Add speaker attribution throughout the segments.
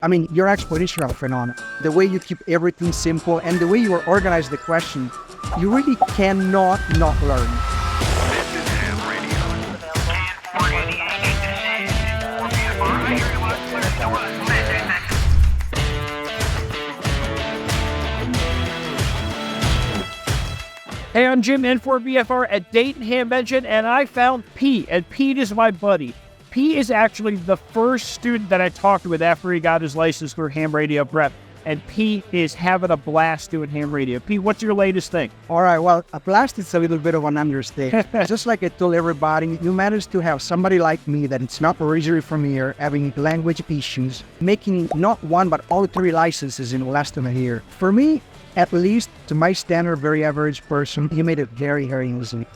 Speaker 1: I mean, your explanation of phenomenon, the way you keep everything simple and the way you organize the question, you really cannot not learn.
Speaker 2: Hey, I'm Jim, N4 BFR at Dayton Hamvention, and I found Pete, and Pete is my buddy. Pete is actually the first student that I talked with after he got his license for ham radio prep, and Pete is having a blast doing ham radio. Pete, what's your latest thing?
Speaker 1: All right, well, a blast is a little bit of an understatement. Just like I told everybody, you managed to have somebody like me that it's not originally from here, having language issues, making not one but all three licenses in less than a year. For me, at least to my standard, very average person, you made it very, very easy.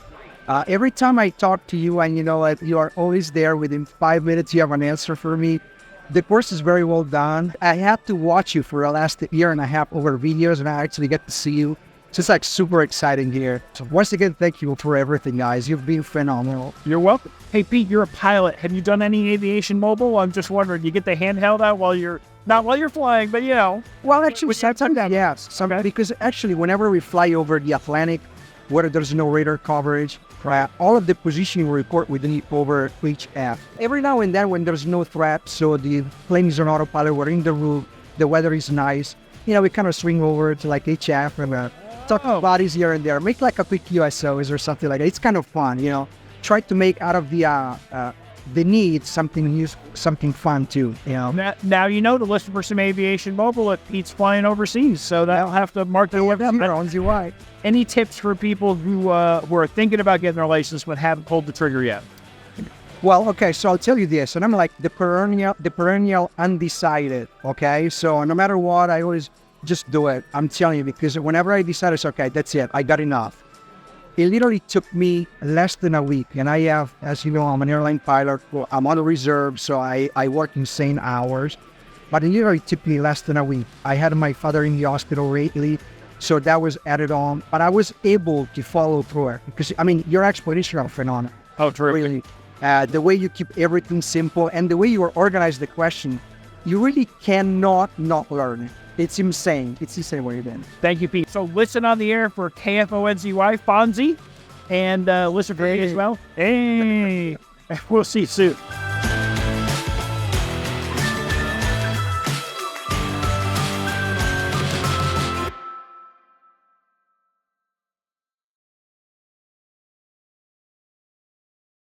Speaker 1: Every time I talk to you and you are always there within 5 minutes, you have an answer for me. The course is very well done. I had to watch you for the last year and a half over videos, and I actually get to see you. It's just like super exciting here. So once again, thank you for everything, guys. You've been phenomenal.
Speaker 2: You're welcome. Hey, Pete, you're a pilot. Have you done any aviation mobile? I'm just wondering, you get the handheld out while you're, not while you're flying, but
Speaker 1: Well, actually, sometimes yes.
Speaker 2: Okay.
Speaker 1: Because actually, whenever we fly over the Atlantic, where there's no radar coverage, all of the positioning we report we need over HF. Every now and then when there's no threat, so the plane is on autopilot, we're in the roof, the weather is nice, we kind of swing over to like HF and talk to bodies here and there, make like a quick USOs or something like that. It's kind of fun, Try to make out of the need something useful, something fun too,
Speaker 2: Now you know to listen for some aviation mobile if Pete's flying overseas, so that'll have to mark their way down.
Speaker 1: Why?
Speaker 2: Any tips for people who are thinking about getting their license but haven't pulled the trigger yet?
Speaker 1: Well, okay, so I'll tell you this, and I'm like the perennial undecided, okay? So no matter what, I always just do it. I'm telling you, because whenever I decide, it's okay, that's it, I got enough. It literally took me less than a week, and I have, as you know, I'm an airline pilot, I'm on a reserve, so I work insane hours, but it literally took me less than a week. I had my father in the hospital lately, so that was added on, but I was able to follow through it, because, your explanation of phenomenon.
Speaker 2: Oh, true.
Speaker 1: Really, the way you keep everything simple, and the way you organize the question, you really cannot not learn it. It's insane. It's insane what you're doing.
Speaker 2: Thank you, Pete. So listen on the air for KFONZY, Fonzie, and listen for me as well. Hey, we'll see you soon.